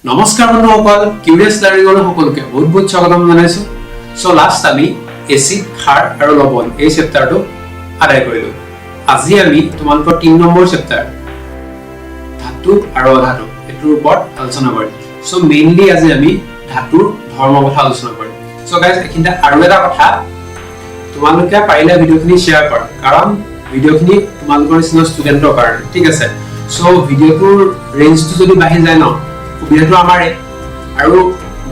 নমস্কাৰ বন্ধুসকল, কিউৰিয়াছ লাৰ্ণিঙৰ সকলোকে বহুত স্বাগতম জনাইছো। সো লাষ্ট আমি এচিড, ক্ষাৰ আৰু লৱণ এই চেপ্টাৰটো আদায় কৰিলো। আজি আমি তোমালোকৰ 3 নম্বৰ চেপ্টাৰ ধাতু আৰু অধাতু এটোৰ ওপৰত আলোচনা কৰিম। সো মেইনলি আজি আমি ধাতুৰ ধৰ্ম কথা আলোচনা কৰিম। সো গাইজ এখিনটা আৰু এটা কথা, তোমালোকে পাৰিলে ভিডিওখিনি শেয়াৰ কৰা, কাৰণ ভিডিওখিনি তোমালোকৰ নিচিনা ষ্টুডেণ্টৰ কাৰণে, ঠিক আছে। সো ভিডিওটোৰ ৰেঞ্জটো যদি বাঢ়ি যায় ন, সুবিধাটো আমাৰে। আৰু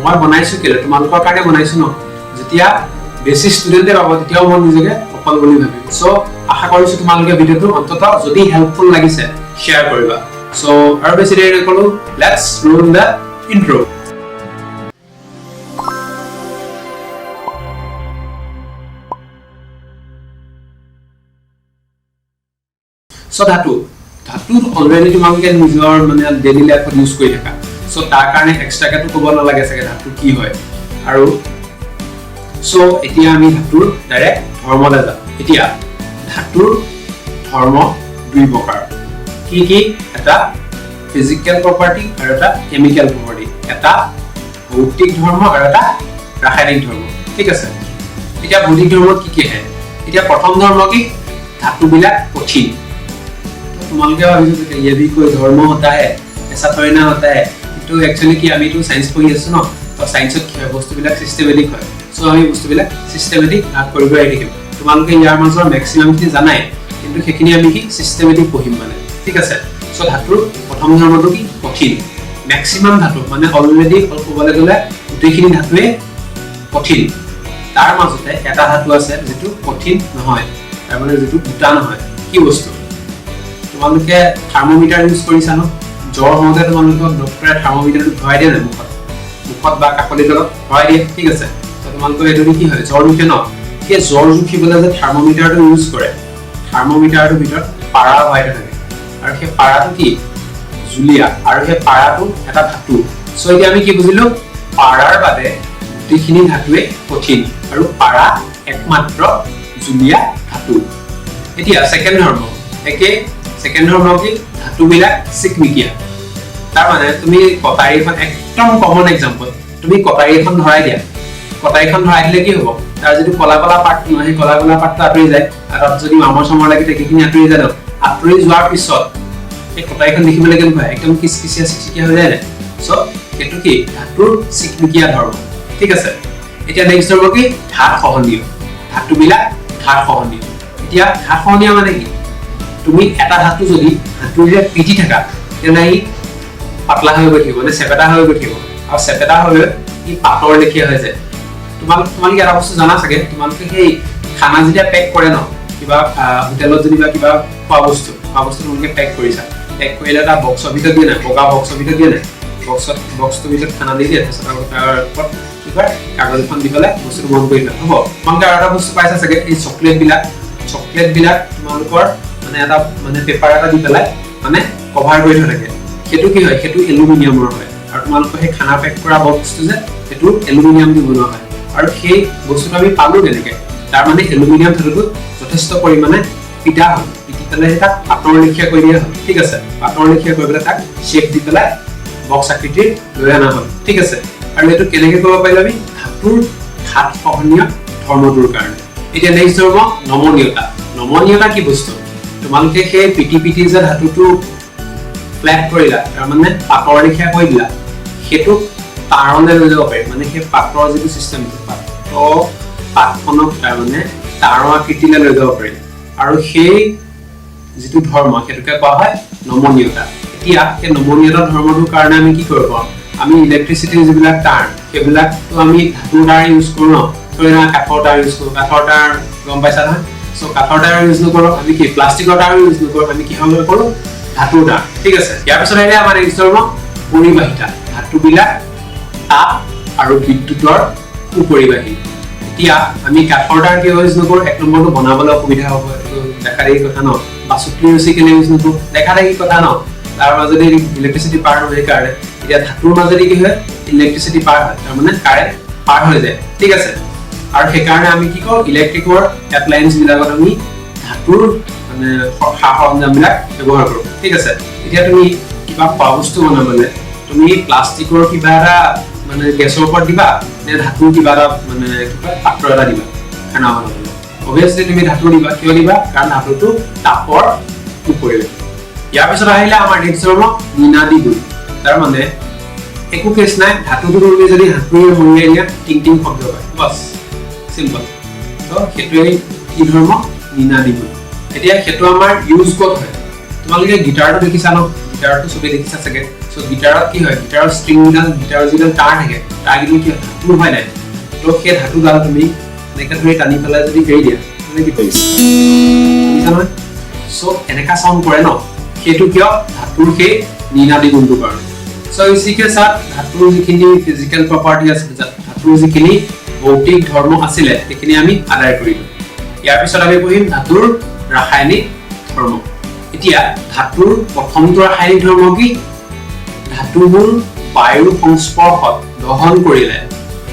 মই বনাইছো কেলে তোমালোকৰ কাৰণে বনাইছো ন, যেতিয়া বেছি ষ্টুডেণ্টে পাব তেতিয়াও মই নিজকে সফল বুলি ভাবিম। সো আশা কৰিছো তোমালোকে ভিডিওটো অন্ততঃ যদি হেল্পফুল লাগিছে শেয়াৰ কৰিবা। সো আৰু বেছি দেৰি নকৰো, let's roll the intro. So ধাতুত অলৰেডি তোমালোকে নিজৰ মানে ডেইলি লাইফত ইউজ কৰি থাকা। সো তাৰ কাৰণে এক্সট্ৰাকেটো ক'ব নালাগে চাগে ধাতু কি হয়। আৰু সো এতিয়া আমি ধাতুৰ ডাইৰেক্ট ধৰ্মলৈ যাম। এতিয়া ধাতুৰ ধৰ্ম দুই প্ৰকাৰ। কি কি? এটা ফিজিকেল প্ৰপাৰ্টি আৰু এটা কেমিকেল প্ৰপাৰ্টি। এটা ভৌতিক ধৰ্ম আৰু এটা ৰাসায়নিক ধৰ্ম, ঠিক আছে। এতিয়া ভৌতিক ধৰ্মত কি কি আহে? এতিয়া প্ৰথম ধৰ্ম কি? ধাতুবিলাক কঠিন। তোমালোকে ভাবিছো যে ये भी कोई धर्म होता है, ऐसा थोड़ी ना होता है। तो एक्चुअली কি আমি তো সায়েন্স পঢ়ি আছো ন, তো সায়েন্সত কি হয়, বস্তুবিলাক সিস্টেমেটিক হয়। সো আমি বস্তুবিলাক সিস্টেমেটিক ভাগ কৰিব আহিম। তোমালোকে ইয়াৰ মাজৰ ম্যাক্সিমাম কি জানাই, কিন্তু সেইখিনি আমি কি সিস্টেমেটিক পঢ়িম মানে, ঠিক আছে। সো ধাতুৰ প্ৰথম ধৰ্মটো কি? কঠিন। ম্যাক্সিমাম ধাতু মানে অলৰেডি ক'বলৈ গ'লে গোটেইখিনি ধাতুৱে কঠিন। তাৰ মাজতে এটা ধাতু আছে যেটো কঠিন নহয়, তাৰ মানে যেটো গোটা নহয়। কি বস্তু? তোমালোকে থাৰ্মোমিটাৰ ইউজ কৰিছা ন? জ্বৰ হওঁতে তোমালোকক ডক্টৰে থাৰ্মোমিটাৰটো ভৰাই দিয়ে নাই মুখত বা কাকলি তলত ভৰাই দিয়ে, ঠিক আছে। তো তোমালোকৰ এইটো কি হয়, জ্বৰ উঠে ন, সেই জ্বৰ জুখিবলৈ যে থাৰ্মোমিটাৰটো ইউজ কৰে, থাৰ্মোমিটাৰটোৰ ভিতৰত পাৰা ভৰাই থাকে। আৰু সেই পাৰাটো কি? জুলীয়া। আৰু সেই পাৰাটো এটা ধাতু। সো এতিয়া আমি কি বুজিলো? পাৰাৰ বাদে গোটেইখিনি ধাতুৱে কঠিন আৰু পাৰা একমাত্ৰ জুলীয়া ধাতু। এতিয়া সেকেন্ড ধৰ্ম একে। সেকেন্ড ধৰ্ম কি? ধাতুবিলাক চিকমিকিয়া। তাৰ মানে তুমি কটাৰীখন, একদম কমন এক্সাম্পল, তুমি কটাৰী এখন ধৰাই দিয়া। কটাৰীখন ধৰাই দিলে কি হ'ব? তাৰ যিটো কলা কলা পাৰ্টটো নহয়, সেই কলা কলা পাৰ্টটো আঁতৰি যায়। আৰু তাত যদি মামৰ চামৰ লাগি থাকে সেইখিনি আঁতৰি যায় ন। আঁতৰি যোৱাৰ পিছত সেই কটাৰীখন দেখিবলৈ কেনেকুৱা? একদম কিচকিচিয়া চিকচিকিয়া হৈ যায় নাই? সো সেইটো কি? ধাতুৰ চিকমিকিয়া ধৰ্ম, ঠিক আছে। এতিয়া নেক্সট ধৰ্ম কি? ধাত সহনীয়। ধাতুবিলাক ধাত সহনীয়। এতিয়া ধাত সহনীয় মানে কি? তুমি এটা ধাতু যদি হাতুৰিৰে পিটি থাকা, তেনে ই পাতলা হৈ গৈ থাকিব, মানে চেপেটা হৈ গৈ থাকিব। আৰু চেপেটা হৈ ই পাতৰ লেখীয়া হৈ যায়। তোমালোকে এটা বস্তু জানা চাগে, তোমালোকে সেই খানা যেতিয়া পেক কৰে ন, কিবা হোটেলত যদি বা কিবা খোৱা বস্তু তোমালোকে পেক কৰিছা, পেক কৰিলে এটা বক্সৰ ভিতৰত দিয়ে নাই, বগা বক্সৰ ভিতৰত দিয়ে নাই, বক্সটোৰ ভিতৰত খানা দি দিয়ে। তাৰপিছত তাৰ ওপৰত কি কয়, কাগজ এখন দি পেলাই বস্তুটো বন্ধ কৰি দিয়া হ'ব। তোমালোকে আৰু এটা বস্তু পাইছা চাগে, এই চকলেটবিলাক তোমালোকৰ মানে এটা মানে পেপাৰ এটা দি পেলাই মানে কভাৰ কৰি থৈ থাকে। সেইটো কি হয়? সেইটো এলুমিনিয়ামৰ হয়। আৰু তোমালোকৰ সেই খানা পেক কৰা বক্সটো যে, সেইটো এলুমিনিয়াম দি বনোৱা হয়। আৰু সেই বস্তুটো আমি পালো কেনেকে? তাৰ মানে এলুমিনিয়াম ধাতুটো যথেষ্ট পৰিমাণে পিটা হয়, পিটি পেলাই তাক পাতৰ লেখীয়া কৰি দিয়া হয়, ঠিক আছে। পাতৰ লেখীয়া কৰি পেলাই তাক শ্বেপ দি পেলাই বক্স আকৃতিৰ লৈ অনা হয়, ঠিক আছে। আৰু এইটো কেনেকে কৰিব পাৰিলো আমি? ধাতুৰ ধাত সহনীয় ধৰ্মটোৰ কাৰণে। এতিয়া নেক্সট ধৰ্ম নমনীয়তা। নমনীয়তা কি বস্তু? তোমালোকে সেই পিটি যে ধাতুটো ফ্লেট কৰিলা, তাৰমানে পাতৰ লেখীয়া কৰি দিলা, সেইটো তাৰণে লৈ যাব পাৰি। মানে সেই পাতৰ যিটো চিষ্টেম, পাতখনক তাৰমানে তাঁৰৰ আকৃতিলৈ লৈ যাব পাৰি। আৰু সেই যিটো ধৰ্ম সেইটোকে কোৱা হয় নমনীয়তা। এতিয়া সেই নমনীয়তা ধৰ্মটোৰ কাৰণে আমি কি কৰিব পাৰোঁ? আমি ইলেক্ট্ৰিচিটিৰ যিবিলাক তাঁৰ, সেইবিলাকতো আমি ধাতুৰ তাঁৰ ইউজ কৰোঁ ন, থৈ না কাঠৰ তাঁৰ ইউজ কৰোঁ। কাঠৰ তাঁৰ গম পাইছা নহয়? সো কাঠৰ তাঁৰ ইউজ নকৰোঁ আমি, কি প্লাষ্টিকৰ তাঁৰ ইউজ নকৰোঁ আমি, কিহৰ কৰোঁ? ধাতুৰ তাঁৰ, ঠিক আছে। ইয়াৰ পিছত আহিলে আমাৰ নেক্সট ধৰ্ম পৰিবাহিতা। ধাতুবিলাক তাপ আৰু বিদ্যুতৰ সুপৰিবাহী। এতিয়া আমি কাঠৰ তাঁৰ কিয় ইউজ নকৰোঁ? এক নম্বৰটো বনাবলৈ অসুবিধা হ'ব, এইটো দেখা দেখি কথা ন। বা চুক্তি ৰছী কেলে ইউজ নকৰোঁ? দেখা দেখি কথা ন। তাৰ মাজতে ইলেক্ট্ৰিচিটি পাৰ হয় সেইকাৰণে। এতিয়া ধাতুৰ মাজতে কি হয়? ইলেক্ট্ৰিচিটি পাৰ হয়, তাৰমানে কাৰেণ্ট পাৰ হৈ যায়, ঠিক আছে। আৰু সেইকাৰণে আমি কি কৰোঁ? ইলেক্ট্ৰিকৰ এপ্লায়েন্স বিলাকত আমি ধাতুৰ মানে সা সৰঞ্জামবিলাক ব্যৱহাৰ কৰোঁ, ঠিক আছে। এতিয়া তুমি কিবা খোৱা বস্তু বনাবলৈ তুমি প্লাষ্টিকৰ কিবা এটা মানে গেছৰ ওপৰত দিবা নে ধাতুৰ কিবা এটা মানে কিবা পাত্ৰ এটা দিবা খানা বনাবলৈ অবভিয়াছলি তুমি ধাতু দিবা কিয় দিবা কাৰণ ধাতুটো তাপৰ উপৰিলে ইয়াৰ পিছত আহিলে আমাৰ নেক্সট ধৰ্ম নিনাদি গুণ তাৰ মানে একো কেছ নাই ধাতুটো তুমি যদি হাতুৰে মৰিয়াই দিয়া টিং টিং শব্দ হয় বাস সিম্পল তো হেতুৱে কি ধৰ্ম নিনাদি গুণ এতিয়া হেতু আমাৰ ইউজ ক'ত হয় তোমালোকে গিটাৰটো দেখিছা ন গিটাৰটো সবে দেখিছা চাগে সো গিটাৰত কি হয় গিটাৰৰ ষ্ট্ৰিংডাল গিটাৰৰ যিডাল তাৰ থাকে তাৰ কিন্তু কি ধাতু হয় নাই তো সেই ধাতুডাল তুমি এনেকা ধৰি টানি পেলাই যদি এৰি দিয়া মানে কি কৰিছে বুজিছা সো এনেকা সাউন্ড কৰে ন সেইটো কিয় ধাতুৰ সেই নিনাদি গুণটো কাৰণে সো ইসিকে সাথ ধাতুৰ যিখিনি ফিজিক্যাল প্ৰপাৰ্টি আছে ধাতুৰ যিখিনি ভৌতিক ধৰ্ম আছিল সেইখিনি আমি আদায় কৰিলো ইয়াৰ পিছত আমি পঢ়িম ধাতুৰ ৰাসায়নিক ধৰ্ম এতিয়া ধাতুৰ প্ৰথমটো ৰাসায়নিক ধৰ্ম কি ধাতুবোৰ বায়ুৰ সংস্পৰ্শত দহন কৰিলে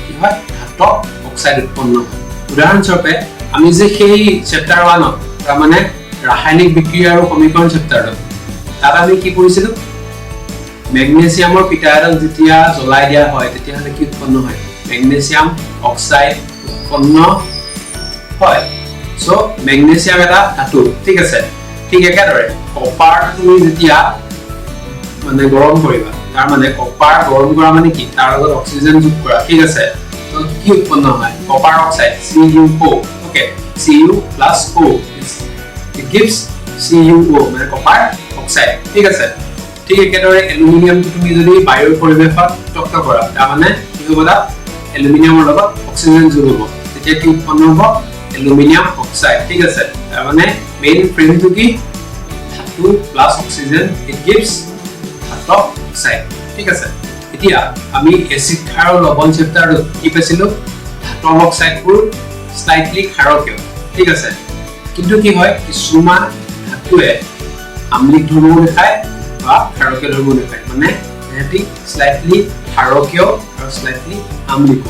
কি হয় ধাতব অক্সাইড উৎপন্ন হয় উদাহৰণস্বৰূপে আমি যে সেই চেপ্টাৰ 1 তাৰ মানে ৰাসায়নিক বিক্ৰিয়া আৰু সমীকৰণ চেপ্টাৰত তাত আমি কি পঢ়িছিলো মেগনেছিয়ামৰ পিটাডাল যেতিয়া জ্বলাই দিয়া হয় তেতিয়া হলে কি উৎপন্ন হয় মেগনেছিয়াম অক্সাইড উৎপন্ন হয় সো মেগনেছিয়াম এটা ধাতু ঠিক আছে ঠিক একেদৰে কপাৰ তুমি যেতিয়া মানে গৰম কৰিবা তাৰ মানে কপাৰ গৰম কৰা মানে কি তাৰ লগত অক্সিজেন যোগ কৰা ঠিক আছে তো কি উৎপন্ন হয় copper oxide CuO okay Cu + O it gives CuO মানে কপাৰ অক্সাইড ঠিক আছে ঠিক একেদৰে এলুমিনিয়ামটো তুমি যদি বায়ুৰ পৰিৱেশত উত্তপ্ত কৰা তাৰ মানে কি হ'ব তাত এলুমিনিয়ামৰ লগত অক্সিজেন যোগ হ'ব তেতিয়া কি উৎপন্ন হ'ব এলুমিনিয়াম অক্সাইড ঠিক আছে তাৰ মানে মেইন ফ্ৰেমটো কি ধাতু প্লাস অক্সিজেন it gives ধাতব অক্সাইড ঠিক আছে এতিয়া আমি এসিড ক্ষাৰ লৱণ চেপ্টাৰত কি পাইছিলো ধাতব অক্সাইডবোৰ স্লাইটলি ক্ষাৰকীয় ঠিক আছে কিন্তু কি হয় কিছুমান ধাতুৱে আম্লিক ধৰ্ম দেখায় বা ক্ষাৰকীয় ধৰ্ম দেখায় মানে এটি স্লাইটলি ক্ষাৰকীয় আৰু স্লাইটলি আম্লিক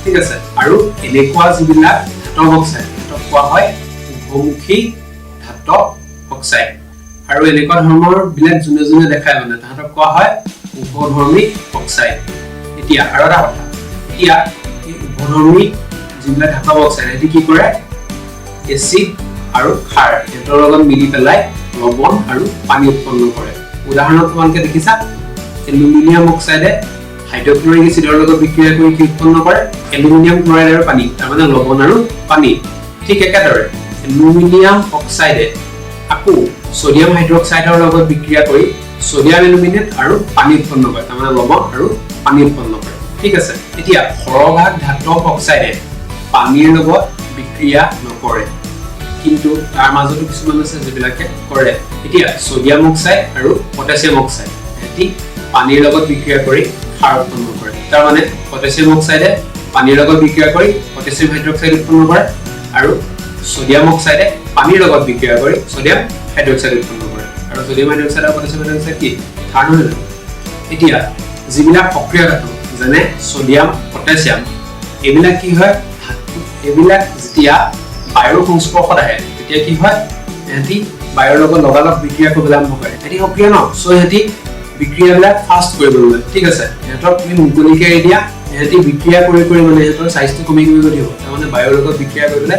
ঠিক আছে আৰু এনেকুৱা যিবিলাক ধাতব অক্সাইড হেতক কোৱা হয় উভমুখী ধাতব অক্সাইড আৰু এনেকুৱা ধৰ্মৰ বিলাক জুনে জুনে দেখায় মানে তাহাঁতক কোৱা হয় উভধৰ্মী অক্সাইড এতিয়া আৰু এটা কথা এতিয়া এই উভধৰ্মী যিবিলাক ধাতব অক্সাইড এটি কি কৰে এসিড আৰু ক্ষাৰ এতৰ লগত মিলি পেলাই লৱণ আৰু পানী উৎপন্ন কৰে উদাহৰণত তোমালোকে দেখিছা এলুমিনিয়াম অক্সাইডে হাইড্ৰক্লোৰিক এসিডৰ লগত বিক্ৰিয়া কৰি কি উৎপন্ন কৰে এলুমিনিয়াম ক্লোৰাইড আৰু পানী তাৰ মানে লৱণ আৰু পানী ঠিক একেদৰে এলুমিনিয়াম অক্সাইডে আকৌ সোডিয়াম হাইড্ৰক্সাইডৰ লগত বিক্ৰিয়া কৰি সোডিয়াম এলুমিনেট আৰু পানী উৎপন্ন কৰে তাৰ মানে লৱণ আৰু পানী উৎপন্ন কৰে ঠিক আছে এতিয়া সৰভাগ ধাতব অক্সাইডে পানীৰ লগত বিক্ৰিয়া নকৰে কিন্তু তাৰ মাজতো কিছুমান আছে যিবিলাকে কৰে এতিয়া সোডিয়াম অক্সাইড আৰু পটাছিয়াম অক্সাইড এটি পানীৰ লগত বিক্ৰিয়া কৰি ক্ষাৰ উৎপন্ন কৰে তাৰ মানে পটাছিয়াম অক্সাইডে পানীৰ লগত বিক্ৰিয়া কৰি পটাছিয়াম হাইড্ৰক্সাইড উৎপন্ন কৰে আৰু সোডিয়াম অক্সাইডে পানীৰ লগত বিক্ৰিয়া কৰি সোডিয়াম হাইড্ৰক্সাইড উৎপন্ন কৰে আৰু সোডিয়াম হাইড্ৰক্সাইড আৰু পটাছিয়াম হাইড্ৰক্সাইড কি ক্ষাৰ নহয় এতিয়া যিবিলাক সক্ৰিয় ধাতু যেনে সোডিয়াম পটাছিয়াম এইবিলাক কি হয় এইবিলাক যেতিয়া বায়ুৰ সংস্পৰ্শত আহে তেতিয়া কি হয় এটি বায়ুৰ লগত লগালগ বিক্ৰিয়া কৰিবলৈ আৰম্ভ কৰে এটি সক্ৰিয় ন সো এটি বিক্ৰিয়াবিলাক ফাস্ট কৰিবলৈ ঠিক আছে এহঁতক তুমি মুকলিকে এৰি দিয়া এটি বিক্ৰিয়া কৰি কৰি মানে এহঁতৰ সাইজটো কমি কমি গৈ থাকিব তাৰ মানে বায়ুৰ লগত বিক্ৰিয়া কৰিবলৈ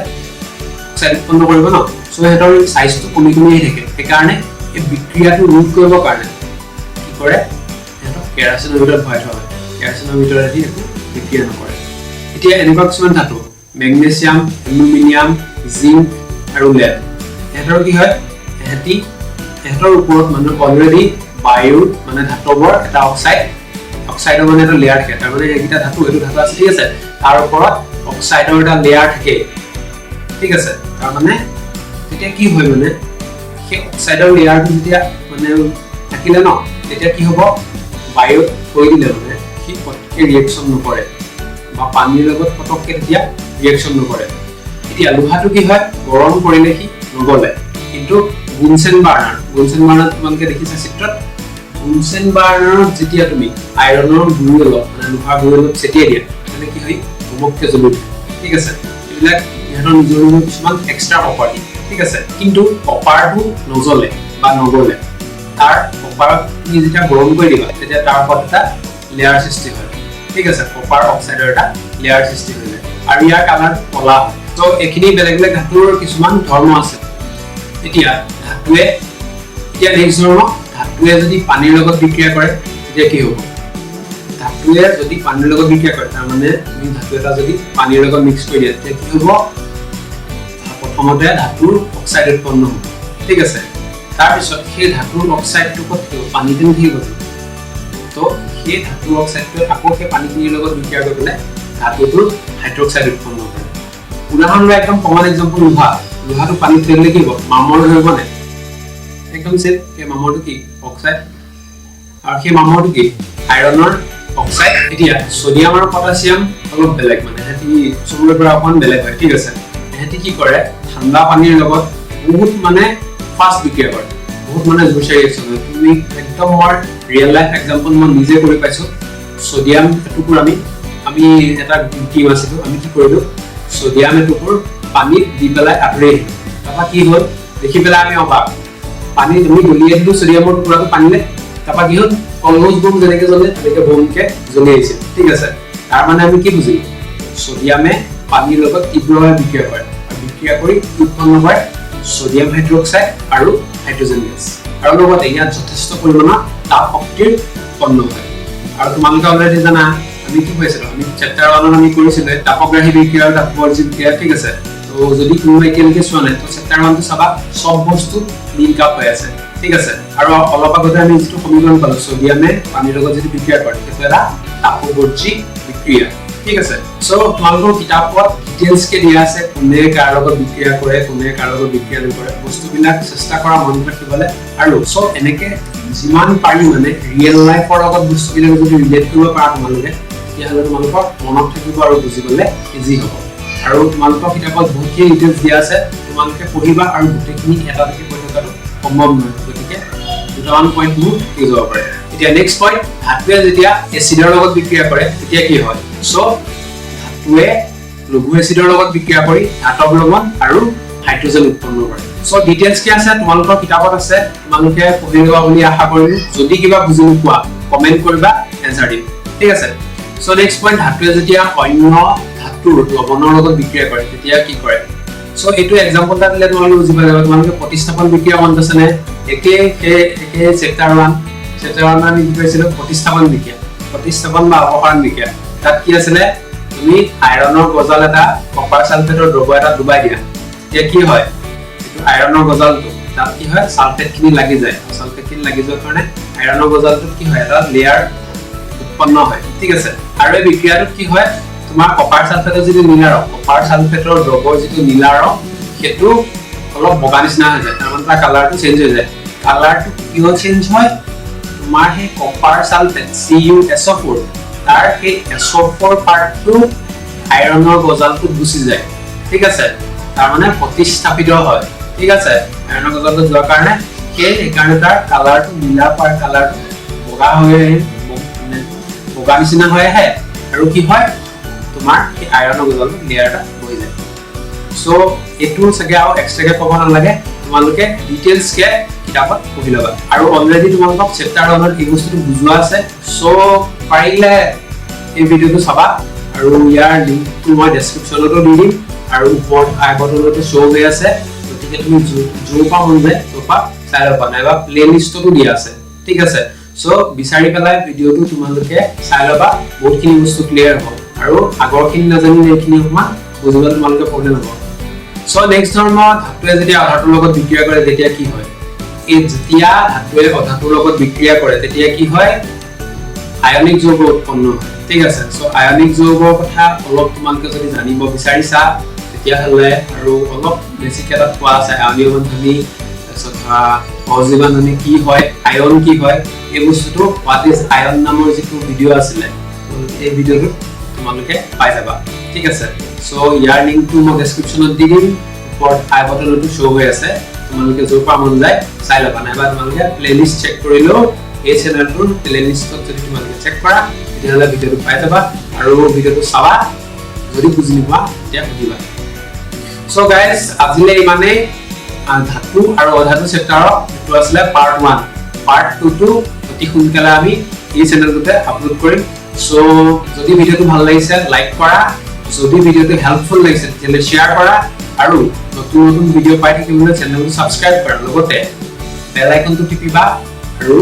অক্সাইড উৎপন্ন কৰিব ন সো এহঁতৰ সাইজটো কমি কমি আহি থাকে সেইকাৰণে এই বিক্ৰিয়াটো ৰোধ কৰিবৰ কাৰণে কি কৰে এহঁতক কেৰাচিনৰ ভিতৰত ভৰাই থোৱা হয় কেৰাচিনৰ ভিতৰত এটি একো বিক্ৰিয়া নকৰে এতিয়া এনেকুৱা কিছুমান ধাতু মেগনেছিয়াম এলুমিনিয়াম জিংক আৰু লেড এহঁতৰ কি হয় এহঁতৰ ওপৰত মানে অলৰেডি বায়ুৰ মানে ধাতবৰ এটা অক্সাইডৰ মানে এটা লেয়াৰ থাকে তাৰ মানে এইকেইটা ধাতু এইটো ধাতু আছে ঠিক আছে তাৰ ওপৰত অক্সাইডৰ এটা লেয়াৰ থাকে ঠিক আছে তাৰ মানে তেতিয়া কি হয় মানে সেই অক্সাইডৰ লেয়াৰটো যেতিয়া মানে থাকিলে ন তেতিয়া কি হ'ব বায়ুত থৈ দিলে মানে সি পটকে ৰিয়েকচন নকৰে বা পানীৰ লগত পটককে তেতিয়া ৰিয়েকচন নকৰে এতিয়া লোহাটো কি হয় গৰম কৰিলে কি নগলে কিন্তু বুনচেন বাৰ্নাৰ তোমালোকে দেখিছা চিত্ৰত বুনচেন বাৰ্নাৰত যেতিয়া তুমি আইৰণৰ গুৰি অলপ মানে লোহাৰ গুৰি অলপ ছটিয়াই দিয়া মানে কি হয় চমককে জ্বলি উঠে ঠিক আছে এইবিলাক ইহঁতৰ নিজৰ নিজৰ কিছুমান এক্সট্ৰা প্ৰপাৰ্টি ঠিক আছে কিন্তু কপাৰটো নজ্বলে বা নগলে তাৰ কপাৰ তুমি যেতিয়া গৰম কৰি দিবা তেতিয়া তাৰ ওপৰত এটা লেয়াৰ সৃষ্টি হয় ঠিক আছে কপাৰ অক্সাইডৰ এটা লেয়াৰ সৃষ্টি হৈ যায় আৰু ইয়াৰ কালাৰ কলা হয় তো এখিনি বেলেগ বেলেগ ধাতুৰ কিছুমান ধৰ্ম আছে এতিয়া ধাতুৱে এতিয়া নেক্সট ধৰ্ম ধাতুৱে যদি পানীৰ লগত বিক্ৰিয়া কৰে তেতিয়া কি হ'ব ধাতুৱে যদি পানীৰ লগত বিক্ৰিয়া কৰে তাৰ মানে তুমি ধাতু এটা যদি পানীৰ লগত মিক্স কৰি দিয়া তেতিয়া কি হ'ব প্ৰথমতে ধাতুৰ অক্সাইড উৎপন্ন হ'ব ঠিক আছে তাৰ পিছত সেই ধাতুৰ অক্সাইডটো ক'ত থাকিব পানীতে থাকিব তো সেই ধাতুৰ অক্সাইডটো আকৌ সেই পানীখিনিৰ লগত বিক্ৰিয়া কৰি পেলাই ধাতুটোৰ হাইড্ৰক্সাইড উৎপন্ন কৰে উদাহৰণ লৈ একদম কমন এক্সাম্পল লোহাটো পানীত দিলে কি হ'ব মামৰ ধৰিব নাই একদম সেম সেই মামৰটো কি অক্সাইড আৰু সেই মামৰটো কি আইৰণৰ অক্সাইড এতিয়া সোডিয়াম আৰু পটাছিয়াম অলপ বেলেগ মানে হেতি চবৰে পৰা অকণ বেলেগ হয় ঠিক আছে হেতি কি কৰে ঠাণ্ডা পানীৰ লগত বহুত মানে ফাষ্ট বিক্ৰিয়া কৰে বহুত মানে জোৰছে ৰিয়েকচন হয় তুমি একদম মোৰ ৰিয়েল লাইফ এক্সাম্পল মই নিজে কৰি পাইছো সোডিয়াম এটুকুৰ আমি এটা টিম আছিল আমি কি কৰিলো সোডিয়াম এটুকুৰ পানীত দি পেলাই আঁতৰি তাৰপা কি হ'ল দেখি পেলাই আমি অবাক পানী তুমি গলিয়ে দিলো সোডিয়ামৰ টুকুৰাটো পানীলে তাৰপা কি হ'ল কলগছ বম যেনেকে জ্বলে তেনেকে বমকে জ্বলি আহিছে ঠিক আছে তাৰ মানে আমি কি বুজিলো সোডিয়ামে পানীৰ লগত তীব্ৰভাৱে বিক্ৰিয়া কৰে আৰু বিক্ৰিয়া কৰি উৎপন্ন হয় সোডিয়াম হাইড্ৰক্সাইড আৰু হাইড্ৰজেন গেছ আৰু লগতে ইয়াত যথেষ্ট পৰিমাণৰ তাপ শক্তিৰ উৎপন্ন হয় আৰু তোমালোকে অলৰেডি জানা আমি কি কৈছিলো আমি চেপ্টাৰ 1 আমি কৰিছিলো তাপগ্ৰাহী বিক্ৰিয়া আৰু তাপবৰ্জি বিক্ৰিয়া ঠিক আছে তো যদি তুমি একেলগে চোৱা নাই তো চেপ্টাৰ 1 টো চাবা সব বস্তু লিংক আপ হৈ আছে ঠিক আছে আৰু অলপ আগতে আমি যেটো সমীকৰণ পালো সোডিয়ামে পানীৰ লগত যদি বিক্ৰিয়া কৰে সেইটো এটা তাপবৰ্জি বিক্ৰিয়া ঠিক আছে সো তোমালোকৰ কিতাপত ডিটেইলছ কে দিয়া আছে কোনে কাৰ লগত বিক্ৰিয়া কৰে কোনে কাৰ লগত বিক্ৰিয়া নকৰে বস্তুবিলাক চেষ্টা কৰা মনত ৰাখিবলে আৰু সো এনেকে যিমান পাৰি মানে ৰিয়েল লাইফৰ লগত বস্তুবিলাক যদি ৰিলেট কৰিব পাৰা তোমালোকে তেতিয়াহ'লে তোমালোকৰ মনত থাকিব আৰু বুজিবলে ইজি হ'ব আৰু তোমালোকৰ কিতাপত বহুতখিনি ডিটেইলছ দিয়া আছে তোমালোকে পঢ়িবা আৰু গোটেইখিনি এটা এটাকৈ পঢ়ি থকাটো সম্ভৱ নহয় গতিকে দুটামান পইণ্ট মোৰ কি যাব পাৰে এতিয়া নেক্সট পইণ্ট ধাতুৱে যেতিয়া এচিডৰ লগত বিক্ৰিয়া কৰে তেতিয়া কি হয় সো ধাতুৱে লঘু এচিডৰ লগত বিক্ৰিয়া কৰি ধাতব লৱণ আৰু হাইড্ৰজেন উৎপন্ন কৰে সো ডিটেইলছ কি আছে তোমালোকৰ কিতাপত আছে তোমালোকে পঢ়ি লোৱা বুলি আশা কৰিলো যদি কিবা বুজি নোপোৱা কমেন্ট কৰিবা এনসাৰ দিম ঠিক আছে সো নেক্সট পইণ্ট ধাতুৱে যেতিয়া অন্য ধাতুৰ লৱণৰ লগত বিক্ৰিয়া কৰে তেতিয়া কি কৰে সো এটো এক্সাম্পল এটা দিলে তোমালোকে বুজি পাবা তোমালোকে প্ৰতিস্থাপন বিক্ৰিয়া মনত আছে নে একে চেপ্টাৰ 1 আমি কি কৈছিলো প্ৰতিস্থাপন বা অপসাৰণ বিক্ৰিয়া তাত কি আছিল তুমি আইৰণৰ গজাল এটা কপাৰ সালফেটৰ দ্ৰব্য এটা ডুবাই দিয়া এতিয়া কি হয় আইৰণৰ গজালটো তাত কি হয় সালফেটখিনি লাগি যায় সালফেটখিনি লাগি যোৱাৰ কাৰণে আইৰণৰ গজালটো কি হয় এটা লেয়াৰ উৎপন্ন হয় ঠিক আছে আৰু এই বিক্ৰিয়াটো কি হয় তোমাৰ কপাৰ সালফেটৰ যিটো নীলা ৰং কপাৰ সালফেটৰ দ্ৰব্যৰ যিটো নীলা ৰং সেইটো অলপ বগা নিচিনা হৈ যায় তাৰমানে তাৰ কালাৰটো চেঞ্জ হৈ যায় কালাৰটো কিয় চেঞ্জ হয় তোমাৰ সেই কপাৰ সালফেট CuSO4 তাৰ সেই SO4 পাৰ্টটো আইৰণৰ গজালটো গুচি যায় ঠিক আছে তাৰ মানে প্ৰতিস্থাপিত হয় ঠিক আছে আইৰণৰ গজালটো যোৱাৰ কাৰণে সেইকাৰণে তাৰ কালাৰটো নীলা পাৰ কালাৰটো বগা হৈ বগা নিচিনা হৈ আহে আৰু কি হয় তোমাৰ এই আইৰণৰ গজালটো লেয়াৰটা হৈ যায় সো এটো সগে আৰু এক্সট্ৰাকে ক'ব নালাগে তোমালোকে ডিটেইলছ কে কিতাপত পঢ়ি লবা আৰু অলৰেডি তোমালোকক চেপ্টাৰ 1 ৰ এই বস্তুটো বুজোৱা আছে সো পাৰিলে এই ভিডিওটো চাবা আৰু ইয়াৰ লিংকটো মই ডেসক্ৰিপচনতো দি দিম আৰু ওপৰত আই বটনতে শো হৈ আছে গতিকে তুমি যোপা মন যায় তোপা চাই লবা নাইবা প্লেলিষ্টটো দিয়া আছে ঠিক আছে সো বিচাৰি পেলাই ভিডিওটো তোমালোকে চাই লবা বহুতখিনি বস্তু ক্লিয়াৰ হ'ব আৰু আগৰখিনি নাজানিলে এইখিনি অকমান বুজিব তোমালোকে প্ৰব্লেম হ'ব সো নেক্সট ধৰ্ম ধাতুৱে যেতিয়া আধাতুৰ লগত বিক্ৰিয়া কৰে তেতিয়া কি হয় এই যেতিয়া ধাতুৱে আধাতুৰ লগত বিক্ৰিয়া কৰে তেতিয়া কি হয় আয়নিক যৌগ উৎপন্ন হয় ঠিক আছে সো আয়নিক যৌগৰ কথা অলপ তোমালোকে যদি জানিব বিচাৰিছা তেতিয়া হলে আৰু অলপ বেছিকে এটা কোৱা আছে আয়নীয় বন্ধনী তাৰছত অজীৱাননী কি হয় আয়ন কি হয় এই বস্তুটো হোৱাট ইজ আয়ন নামৰ যিটো ভিডিও আছিলে এই ভিডিওটো তোমালোকে পাই যাবা ঠিক আছে সো ইয়াৰ লিংকটো মই ডেসক্ৰিপচনত দি দিম ওপৰত আই বটনতো শো হৈ আছে তোমালোকে যোপা মন যায় চাই লবা নাইবা তোমালোকে প্লেলিষ্ট চেক কৰিলো এই চেনেলটোৰ প্লেলিষ্টত যদি তোমালোকে চেক কৰা তেতিয়াহ'লে ভিডিওটো পাই যাবা আৰু ভিডিওটো চাবা যদি বুজি নোপোৱা তেতিয়া সুধিবা সো গাইজ আজিলে ইমানে ধাতু আৰু অধাতু চেপ্টাৰৰ এটো আছিল পাৰ্ট 1 পাৰ্ট 2 টো অতি সোনকালে আমি এই চেনেলটোতে আপলোড কৰিম সো যদি ভিডিওটো ভাল লাগিছে লাইক কৰা যদি ভিডিওটো হেল্পফুল লাগিছে তেতিয়াহলে শেয়াৰ কৰা আৰু নতুন নতুন ভিডিও পাই থাকিবলৈ চেনেলটো সাবস্ক্ৰাইব কৰা লগতে বেল আইকনটো টিপিবা আৰু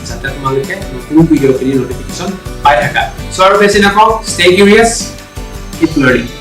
যাতে তোমালোকে নতুন ভিডিও খিনি নটিফিকেশন পাই থাকা সো আৰু বেছি নকওঁ ষ্টে কিউৰিয়াছ keep learning